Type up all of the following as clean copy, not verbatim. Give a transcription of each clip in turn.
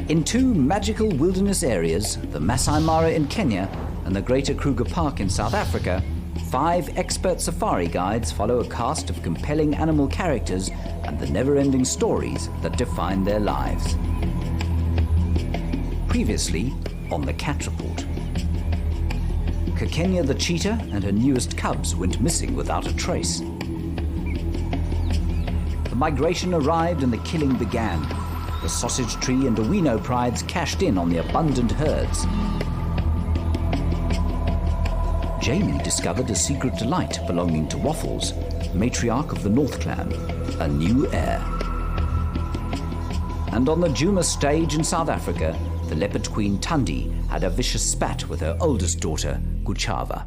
In two magical wilderness areas, the Masai Mara in Kenya and the Greater Kruger Park in South Africa, 5 expert safari guides follow a cast of compelling animal characters and the never-ending stories that define their lives. Previously on the Cat Report. Kekenya the cheetah and her newest cubs went missing without a trace. The migration arrived and the killing began. The Sausage Tree and Owino prides cashed in on the abundant herds. Jamie discovered a secret delight belonging to Waffles, matriarch of the North Clan, a new heir. And on the Djuma stage in South Africa, the leopard queen Tundi had a vicious spat with her oldest daughter, Guchava.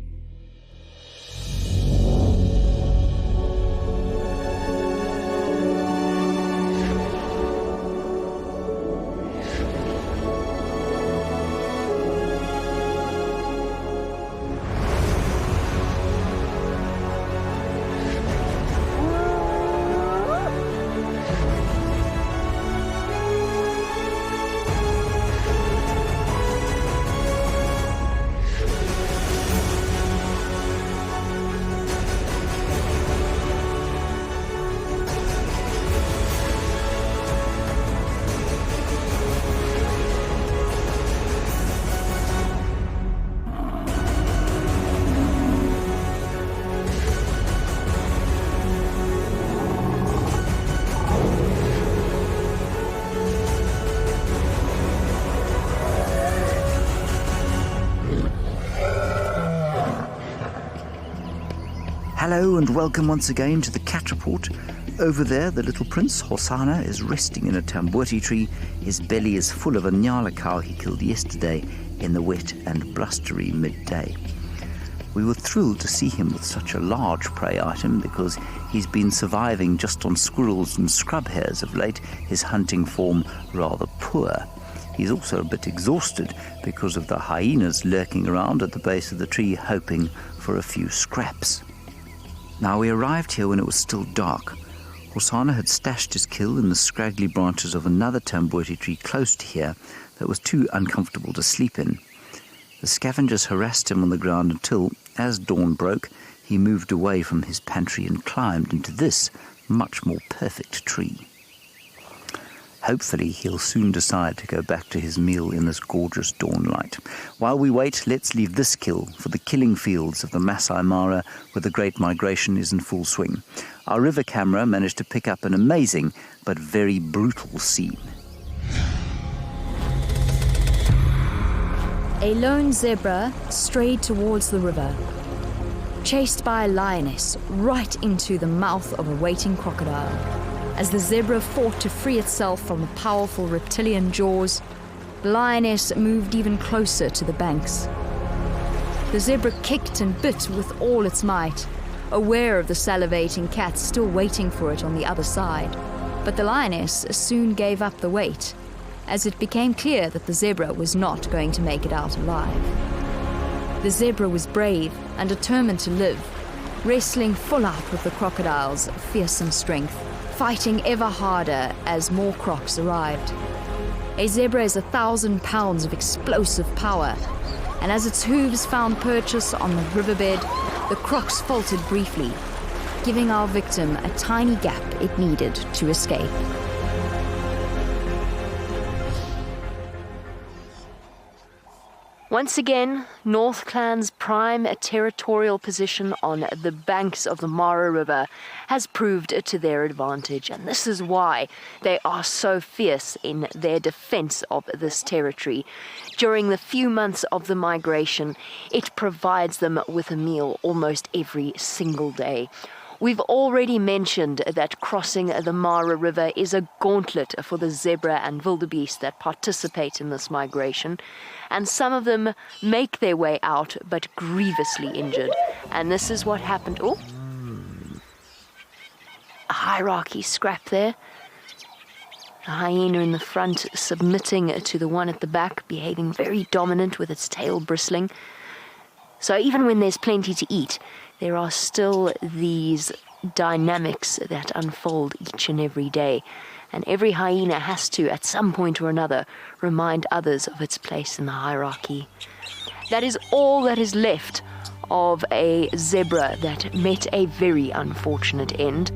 Hello and welcome once again to the Cat Report. Over there, the little prince, Hosana, is resting in a tamboti tree. His belly is full of a nyala cow he killed yesterday in the wet and blustery midday. We were thrilled to see him with such a large prey item because he's been surviving just on squirrels and scrub hares of late, his hunting form rather poor. He's also a bit exhausted because of the hyenas lurking around at the base of the tree hoping for a few scraps. Now, we arrived here when it was still dark. Hosana had stashed his kill in the scraggly branches of another tamboti tree close to here that was too uncomfortable to sleep in. The scavengers harassed him on the ground until, as dawn broke, he moved away from his pantry and climbed into this much more perfect tree. Hopefully, he'll soon decide to go back to his meal in this gorgeous dawn light. While we wait, let's leave this kill for the killing fields of the Masai Mara, where the Great Migration is in full swing. Our river camera managed to pick up an amazing but very brutal scene. A lone zebra strayed towards the river, chased by a lioness right into the mouth of a waiting crocodile. As the zebra fought to free itself from the powerful reptilian jaws, the lioness moved even closer to the banks. The zebra kicked and bit with all its might, aware of the salivating cat still waiting for it on the other side. But the lioness soon gave up the wait, as it became clear that the zebra was not going to make it out alive. The zebra was brave and determined to live, wrestling full out with the crocodile's fearsome strength, fighting ever harder as more crocs arrived. A zebra is 1,000 pounds of explosive power, and as its hooves found purchase on the riverbed, the crocs faltered briefly, giving our victim a tiny gap it needed to escape. Once again, North Clan's prime territorial position on the banks of the Mara River has proved to their advantage, and this is why they are so fierce in their defense of this territory. During the few months of the migration, it provides them with a meal almost every single day. We've already mentioned that crossing the Mara River is a gauntlet for the zebra and wildebeest that participate in this migration, and some of them make their way out but grievously injured. And this is what happened. Oh, a hierarchy scrap there. The hyena in the front submitting to the one at the back, behaving very dominant with its tail bristling. So even when there's plenty to eat, there are still these dynamics that unfold each and every day. and every hyena has to, at some point or another, remind others of its place in the hierarchy. That is all that is left of a zebra that met a very unfortunate end.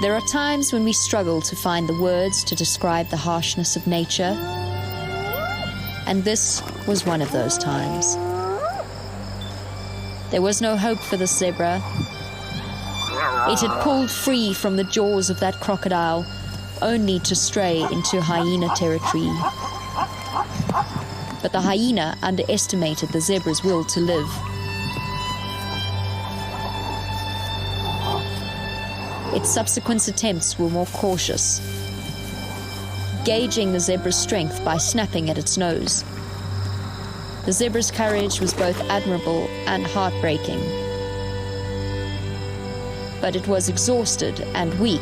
There are times when we struggle to find the words to describe the harshness of nature, and this was one of those times. There was no hope for the zebra. It had pulled free from the jaws of that crocodile, only to stray into hyena territory. But the hyena underestimated the zebra's will to live. Its subsequent attempts were more cautious, gauging the zebra's strength by snapping at its nose. The zebra's courage was both admirable and heartbreaking. But it was exhausted and weak,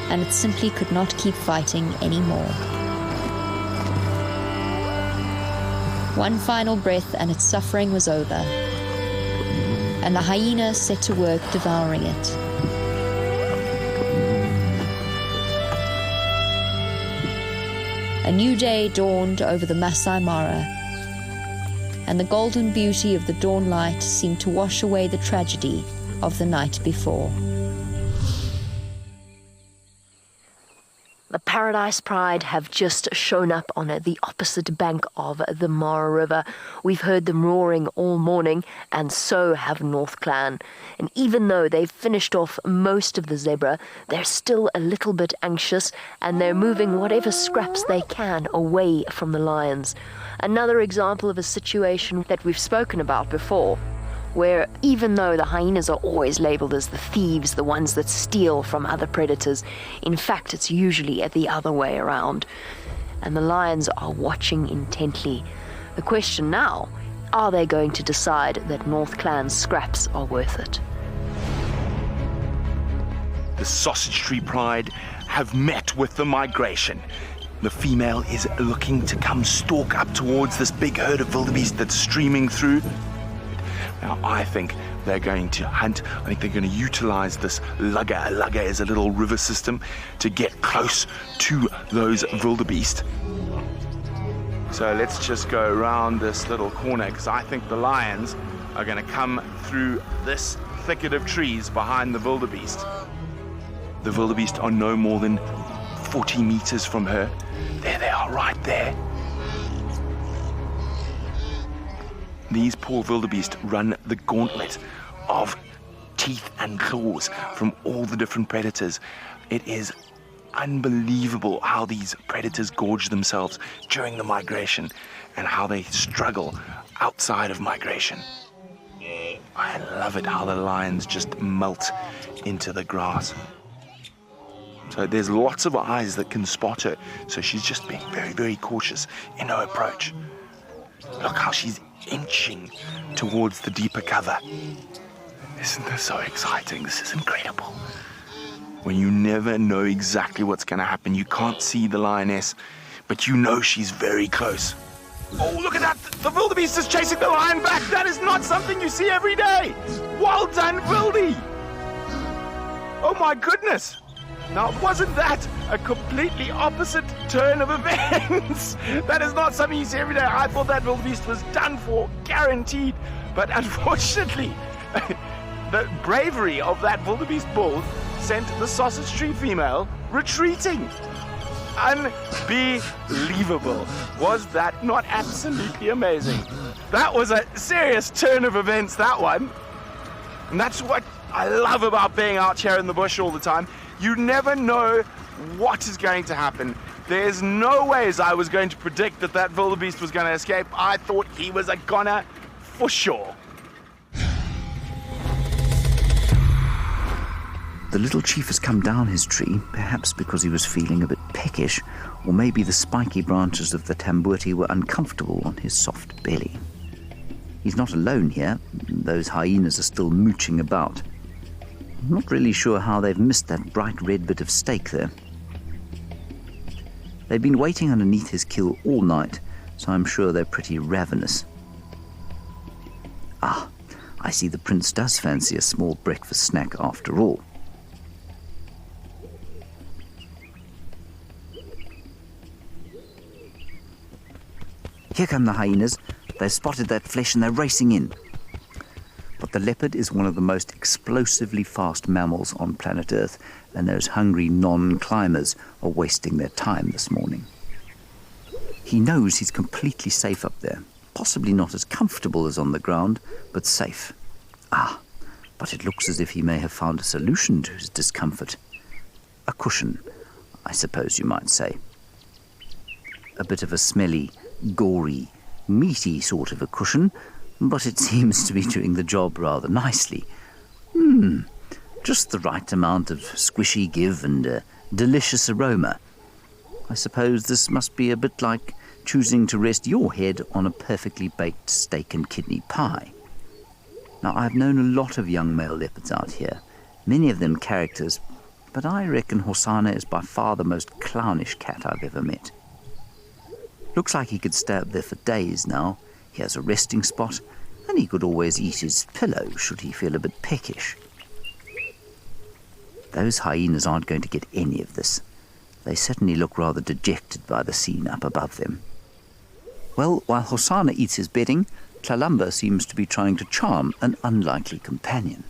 and it simply could not keep fighting anymore. One final breath and its suffering was over, and the hyena set to work devouring it. A new day dawned over the Masai Mara, and the golden beauty of the dawn light seemed to wash away the tragedy of the night before. The Paradise Pride have just shown up on the opposite bank of the Mara River. We've heard them roaring all morning, and so have North Clan. And even though they've finished off most of the zebra, they're still a little bit anxious, and they're moving whatever scraps they can away from the lions. Another example of a situation that we've spoken about before, where even though the hyenas are always labeled as the thieves, the ones that steal from other predators, in fact it's usually the other way around. And the lions are watching intently. The question now, are they going to decide that North Clan's scraps are worth it? The Sausage Tree Pride have met with the migration. The female is looking to come stalk up towards this big herd of wildebeest that's streaming through. Now, I think they're going to hunt. I think they're going to utilize this lugga. A lugga is a little river system to get close to those wildebeest. So let's just go around this little corner, because I think the lions are going to come through this thicket of trees behind the wildebeest. The wildebeest are no more than 40 meters from her. There they are, right there. These poor wildebeest run the gauntlet of teeth and claws from all the different predators. It is unbelievable how these predators gorge themselves during the migration and how they struggle outside of migration. I love it how the lions just melt into the grass. So there's lots of eyes that can spot her, so she's just being very, very cautious in her approach. Look how she's inching towards the deeper cover. Isn't this so exciting? This is incredible. When you never know exactly what's going to happen. You can't see the lioness, but you know she's very close. Oh, look at that! The wildebeest is chasing the lion back! That is not something you see every day! Well done, Wildy! Oh my goodness! Now, wasn't that a completely opposite turn of events? That is not something you see every day. I thought that wildebeest was done for, guaranteed. But unfortunately, the bravery of that wildebeest bull sent the Sausage Tree female retreating. Unbelievable. Was that not absolutely amazing? That was a serious turn of events, that one. And that's what I love about being out here in the bush all the time. You never know what is going to happen. There's no ways I was going to predict that that wildebeest was going to escape. I thought he was a goner for sure. The little chief has come down his tree, perhaps because he was feeling a bit peckish, or maybe the spiky branches of the tambuti were uncomfortable on his soft belly. He's not alone here. Those hyenas are still mooching about. I'm not really sure how they've missed that bright red bit of steak there. They've been waiting underneath his kill all night, so I'm sure they're pretty ravenous. I I see the prince does fancy a small breakfast snack after all. Here come the hyenas. They've spotted that flesh and they're racing in. But the leopard is one of the most explosively fast mammals on planet Earth, and those hungry non-climbers are wasting their time this morning. He knows he's completely safe up there. Possibly not as comfortable as on the ground, but safe. But it looks as if he may have found a solution to his discomfort. A cushion, I suppose you might say. A bit of a smelly, gory, meaty sort of a cushion, but it seems to be doing the job rather nicely. Just the right amount of squishy give and a delicious aroma. I suppose this must be a bit like choosing to rest your head on a perfectly baked steak and kidney pie. Now, I've known a lot of young male leopards out here, many of them characters, but I reckon Hosana is by far the most clownish cat I've ever met. Looks like he could stay up there for days now. He has a resting spot, and he could always eat his pillow should he feel a bit peckish. Those hyenas aren't going to get any of this. They certainly look rather dejected by the scene up above them. Well, while Hosana eats his bedding, Tlalamba seems to be trying to charm an unlikely companion.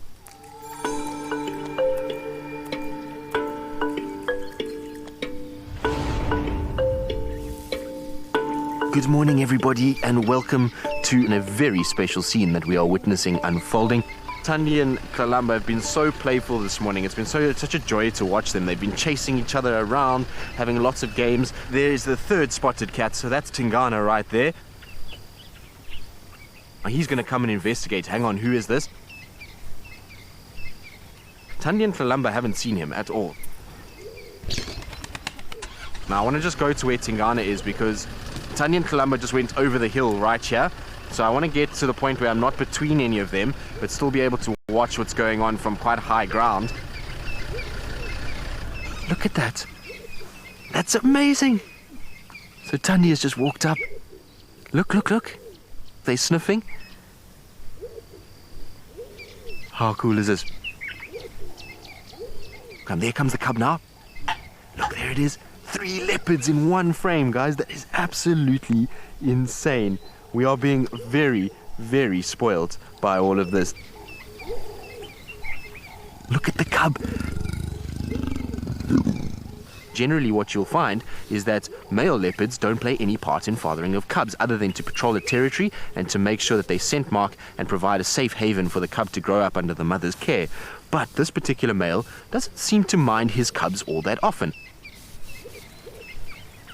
Good morning, everybody, and welcome to a very special scene that we are witnessing unfolding. Thandi and Tlalamba have been so playful this morning. It's been such a joy to watch them. They've been chasing each other around, having lots of games. There's the third spotted cat, so that's Tingana right there. He's going to come and investigate. Hang on, who is this? Thandi and Tlalamba haven't seen him at all. Now, I want to just go to where Tingana is because Thandi and Tlalamba just went over the hill right here. So I want to get to the point where I'm not between any of them, but still be able to watch what's going on from quite high ground. Look at that. That's amazing. So Thandi has just walked up. Look. They're sniffing. How cool is this? And there comes the cub now. Look, there it is. 3 leopards in one frame, guys. That is absolutely insane. We are being very, very spoiled by all of this. Look at the cub. Generally, what you'll find is that male leopards don't play any part in fathering of cubs other than to patrol the territory and to make sure that they scent mark and provide a safe haven for the cub to grow up under the mother's care. But this particular male doesn't seem to mind his cubs all that often.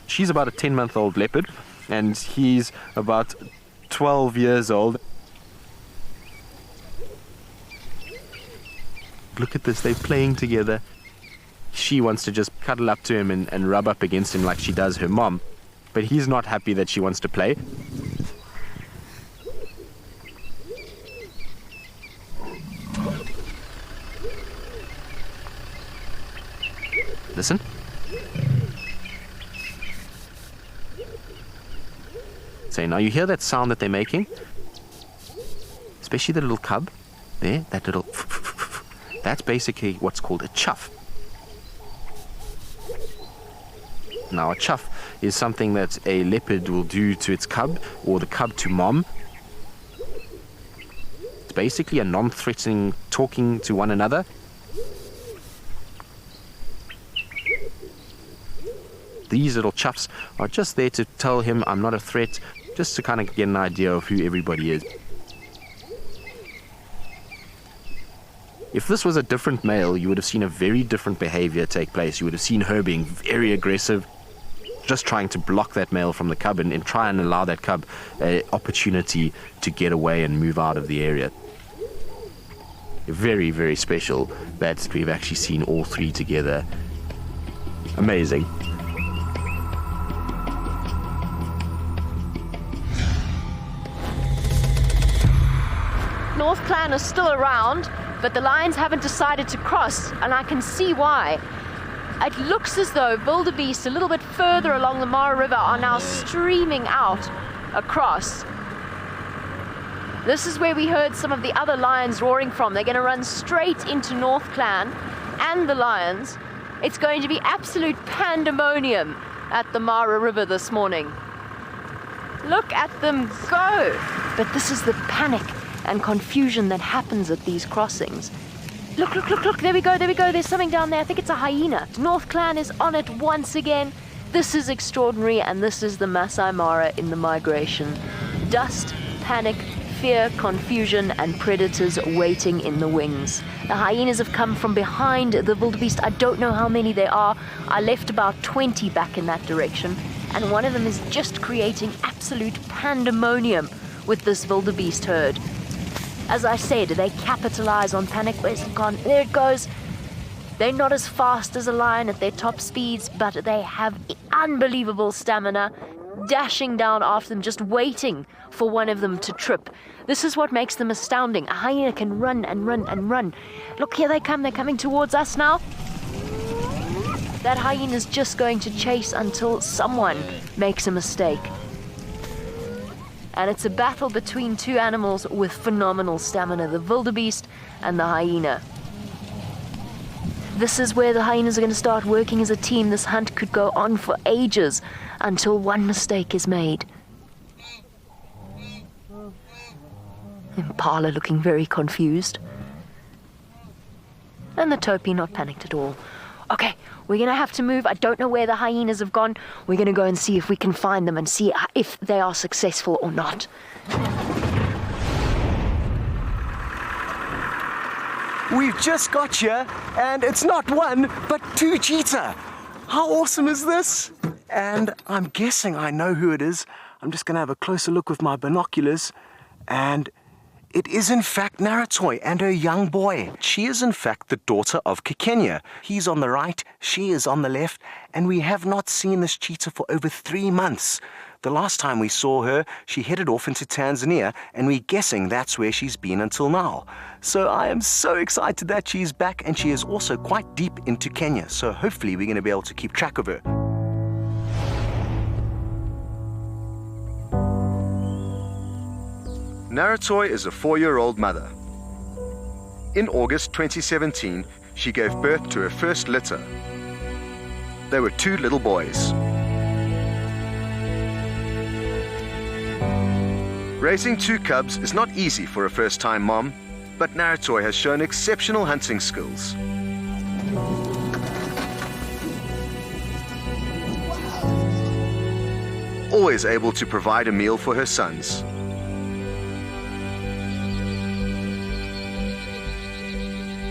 She's about a 10-month-old leopard, and he's about 12 years old. Look at this, they're playing together. She wants to just cuddle up to him and rub up against him like she does her mom. But he's not happy that she wants to play. Listen. So now you hear that sound that they're making? Especially the little cub. There, that little... That's basically what's called a chuff. Now, a chuff is something that a leopard will do to its cub, or the cub to mom. It's basically a non-threatening talking to one another. These little chuffs are just there to tell him I'm not a threat, just to kind of get an idea of who everybody is. If this was a different male, you would have seen a very different behavior take place. You would have seen her being very aggressive, just trying to block that male from the cub and try and allow that cub an opportunity to get away and move out of the area. Very, very special that we've actually seen all 3 together. Amazing. North Clan is still around, but the lions haven't decided to cross, and I can see why. It looks as though wildebeest a little bit further along the Mara River are now streaming out across. This is where we heard some of the other lions roaring from. They're going to run straight into North Clan and the lions. It's going to be absolute pandemonium at the Mara River this morning. Look at them go! But this is the panic and confusion that happens at these crossings. Look, look, look, look, there we go, there's something down there. I think it's a hyena. North Clan is on it once again. This is extraordinary, and this is the Masai Mara in the migration. Dust, panic, fear, confusion, and predators waiting in the wings. The hyenas have come from behind the wildebeest. I don't know how many there are. I left about 20 back in that direction, and one of them is just creating absolute pandemonium with this wildebeest herd. As I said, they capitalize on panic. Where's it gone? There it goes. They're not as fast as a lion at their top speeds, but they have unbelievable stamina, dashing down after them, just waiting for one of them to trip. This is what makes them astounding. A hyena can run and run and run. Look, here they come. They're coming towards us now. That hyena is just going to chase until someone makes a mistake. And it's a battle between two animals with phenomenal stamina, the wildebeest and the hyena. This is where the hyenas are going to start working as a team. This hunt could go on for ages until one mistake is made. Impala looking very confused. And the topi not panicked at all. Okay, we're going to have to move. I don't know where the hyenas have gone. We're going to go and see if we can find them and see if they are successful or not. We've just got here, and it's not one, but two cheetah. How awesome is this? And I'm guessing I know who it is. I'm just going to have a closer look with my binoculars, and it is in fact Naratoi and her young boy. She is in fact the daughter of Kekenya. He's on the right, she is on the left, and we have not seen this cheetah for over 3 months. The last time we saw her, she headed off into Tanzania, and we're guessing that's where she's been until now. So I am so excited that she's back, and she is also quite deep into Kenya, so hopefully we're going to be able to keep track of her. Naratoi is a 4-year-old mother. In August 2017, she gave birth to her first litter. They were 2 little boys. Raising 2 cubs is not easy for a first-time mom, but Naratoi has shown exceptional hunting skills. Always able to provide a meal for her sons.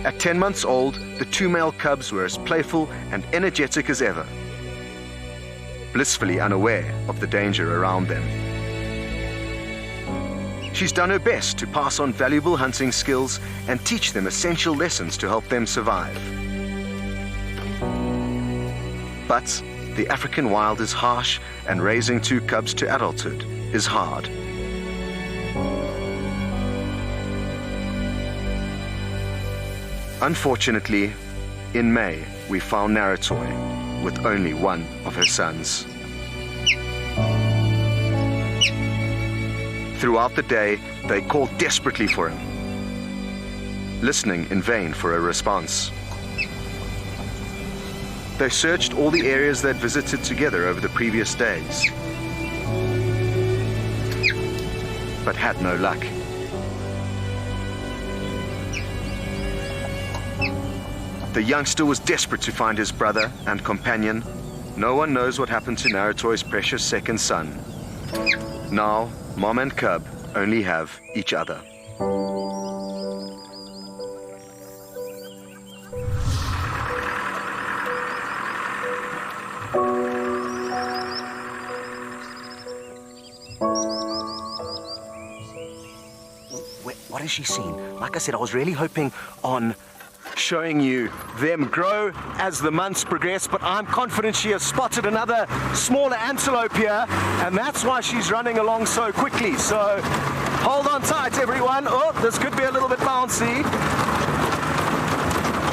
At 10 months old, the 2 male cubs were as playful and energetic as ever, blissfully unaware of the danger around them. She's done her best to pass on valuable hunting skills and teach them essential lessons to help them survive. But the African wild is harsh, and raising 2 cubs to adulthood is hard. Unfortunately, in May, we found Naratoi with only one of her sons. Throughout the day, they called desperately for him, listening in vain for a response. They searched all the areas they'd visited together over the previous days, but had no luck. The youngster was desperate to find his brother and companion. No one knows what happened to Naratoi's precious second son. Now, mom and cub only have each other. What has she seen? Like I said, I was really hoping on showing you them grow as the months progress, but I'm confident she has spotted another smaller antelope here, and that's why she's running along so quickly. So hold on tight, everyone. Oh, this could be a little bit bouncy.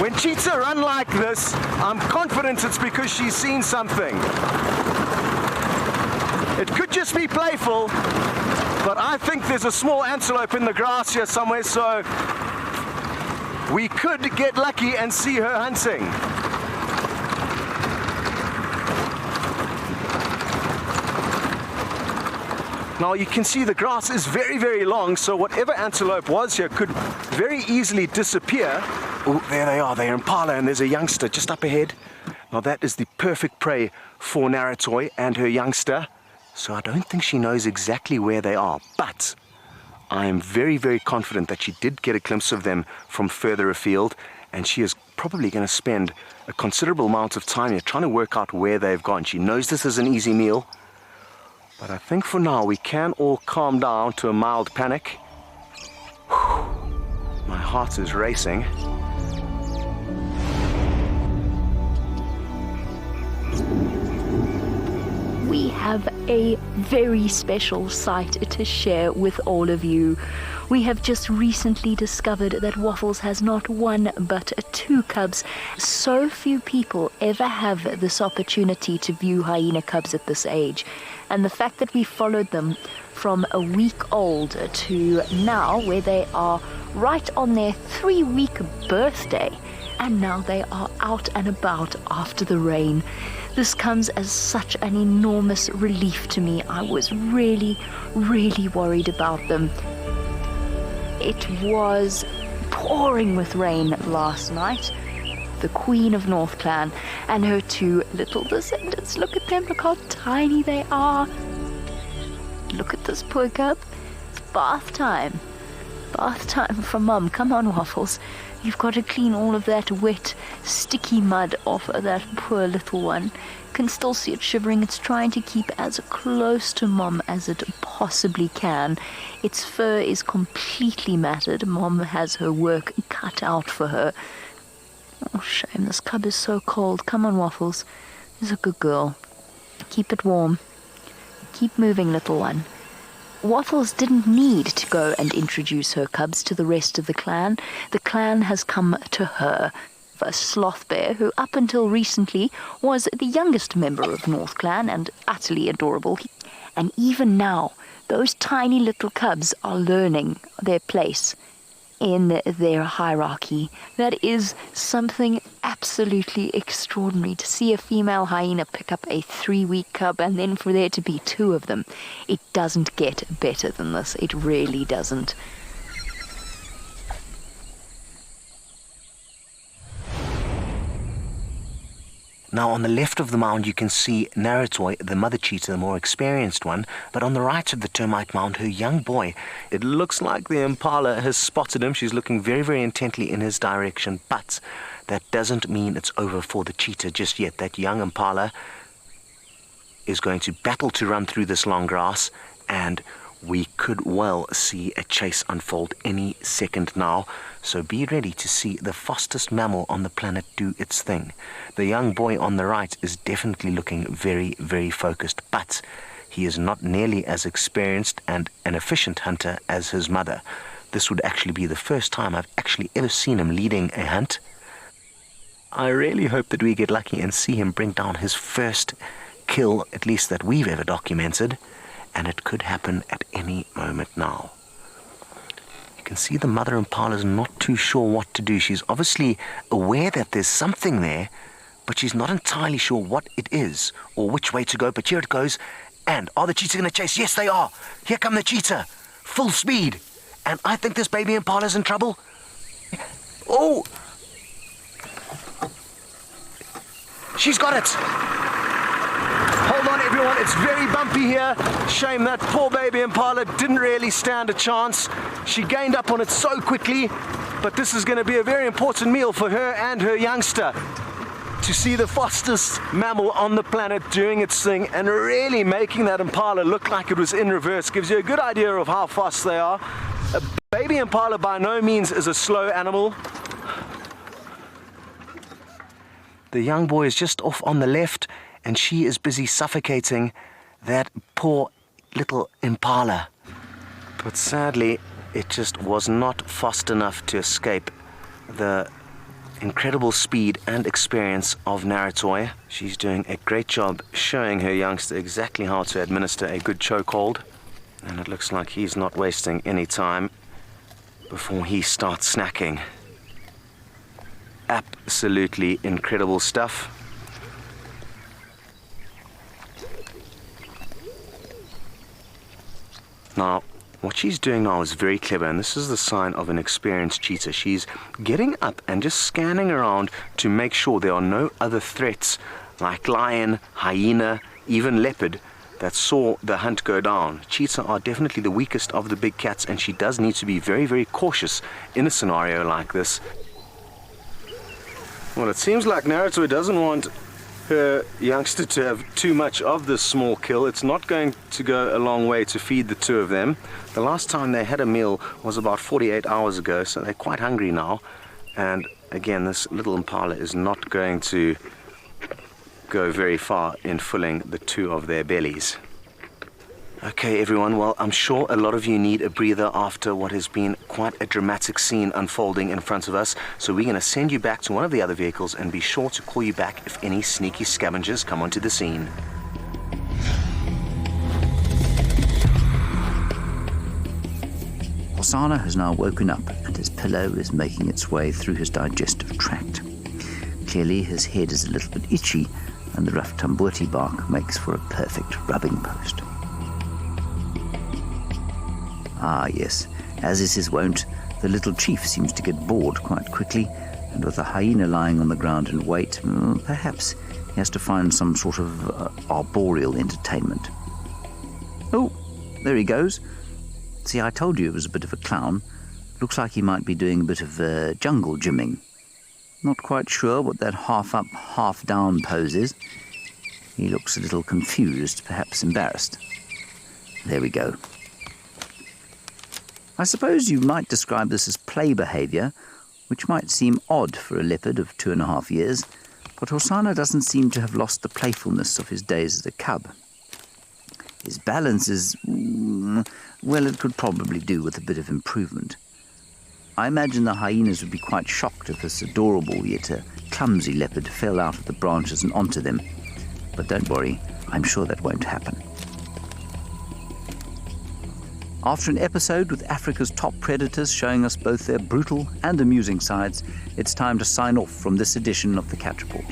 When cheetah run like this, I'm confident it's because she's seen something. It could just be playful, But I think there's a small antelope in the grass here somewhere, so we could get lucky and see her hunting. Now you can see the grass is very, very long, so whatever antelope was here could very easily disappear. Oh, there they are, they're impala, and there's a youngster just up ahead. Now that is the perfect prey for Naratoi and her youngster. So I don't think she knows exactly where they are, but I am very, very confident that she did get a glimpse of them from further afield, and she is probably going to spend a considerable amount of time here trying to work out where they've gone. She knows this is an easy meal, but I think for now we can all calm down to a mild panic. My heart is racing. We have a very special sight to share with all of you. We have just recently discovered that Waffles has not one but two cubs. So few people ever have this opportunity to view hyena cubs at this age. And the fact that we followed them from a week old to now, where they are right on their 3-week birthday, and now they are out and about after the rain. This comes as such an enormous relief to me. I was really, really worried about them. It was pouring with rain last night. The Queen of North Clan and her two little descendants. Look at them, look how tiny they are. Look at this poor cub. It's bath time. Bath time for Mum. Come on, Waffles. You've got to clean all of that wet, sticky mud off of that poor little one. Can still see it shivering. It's trying to keep as close to Mom as it possibly can. Its fur is completely matted. Mom has her work cut out for her. Oh, shame. This cub is so cold. Come on, Waffles. This is a good girl. Keep it warm. Keep moving, little one. Waffles didn't need to go and introduce her cubs to the rest of the clan. The clan has come to her. A sloth bear who up until recently was the youngest member of North Clan and utterly adorable. And even now, those tiny little cubs are learning their place in their hierarchy. That is something absolutely extraordinary, to see a female hyena pick up a 3-week cub and then for there to be 2 of them. It doesn't get better than this. It really doesn't. Now on the left of the mound you can see Naratoi, the mother cheetah, the more experienced one, but on the right of the termite mound, her young boy. It looks like the impala has spotted him. She's looking very, very intently in his direction, but that doesn't mean it's over for the cheetah just yet. That young impala is going to battle to run through this long grass, and we could well see a chase unfold any second now. So be ready to see the fastest mammal on the planet do its thing. The young boy on the right is definitely looking very, very focused, but he is not nearly as experienced and an efficient hunter as his mother. This would actually be the first time I've actually ever seen him leading a hunt. I really hope that we get lucky and see him bring down his first kill, at least that we've ever documented, and it could happen at any moment now. You can see the mother impala is not too sure what to do. She's obviously aware that there's something there, but she's not entirely sure what it is or which way to go. But here it goes. And are the cheetah going to chase? Yes, they are. Here come the cheetah. Full speed. And I think this baby impala's in trouble. Oh! She's got it. Hold on, everyone. It's very bumpy here. Shame that poor baby impala didn't really stand a chance. She gained up on it so quickly, but this is going to be a very important meal for her and her youngster. To see the fastest mammal on the planet doing its thing and really making that impala look like it was in reverse gives you a good idea of how fast they are. A baby impala by no means is a slow animal. The young boy is just off on the left, and she is busy suffocating that poor little impala. But sadly, it just was not fast enough to escape the incredible speed and experience of Naratoi. She's doing a great job showing her youngster exactly how to administer a good chokehold. And it looks like he's not wasting any time before he starts snacking. Absolutely incredible stuff. Now, what she's doing now is very clever, and this is the sign of an experienced cheetah. She's getting up and just scanning around to make sure there are no other threats like lion, hyena, even leopard that saw the hunt go down. Cheetah are definitely the weakest of the big cats, and she does need to be very, very cautious in a scenario like this. Well, it seems like Naruto doesn't want her youngster to have too much of this small kill. It's not going to go a long way to feed the two of them. The last time they had a meal was about 48 hours ago, so they're quite hungry now. And again, this little impala is not going to go very far in filling the two of their bellies. Okay, everyone, well, I'm sure a lot of you need a breather after what has been quite a dramatic scene unfolding in front of us, so we're going to send you back to one of the other vehicles and be sure to call you back if any sneaky scavengers come onto the scene. Hosana has now woken up and his pillow is making its way through his digestive tract. Clearly his head is a little bit itchy and the rough tambuti bark makes for a perfect rubbing post. Ah yes, as is his wont, the little chief seems to get bored quite quickly, and with a hyena lying on the ground in wait, perhaps he has to find some sort of arboreal entertainment. Oh, there he goes. See, I told you he was a bit of a clown. Looks like he might be doing a bit of jungle gymming. Not quite sure what that half-up, half-down pose is. He looks a little confused, perhaps embarrassed. There we go. I suppose you might describe this as play behavior, which might seem odd for a leopard of 2.5 years, but Hosana doesn't seem to have lost the playfulness of his days as a cub. His balance is, well, it could probably do with a bit of improvement. I imagine the hyenas would be quite shocked if this adorable yet clumsy leopard fell out of the branches and onto them. But don't worry, I'm sure that won't happen. After an episode with Africa's top predators showing us both their brutal and amusing sides, it's time to sign off from this edition of the Cat Report.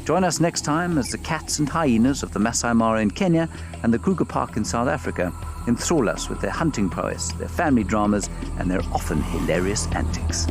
Join us next time as the cats and hyenas of the Masai Mara in Kenya and the Kruger Park in South Africa enthrall us with their hunting prowess, their family dramas, and their often hilarious antics.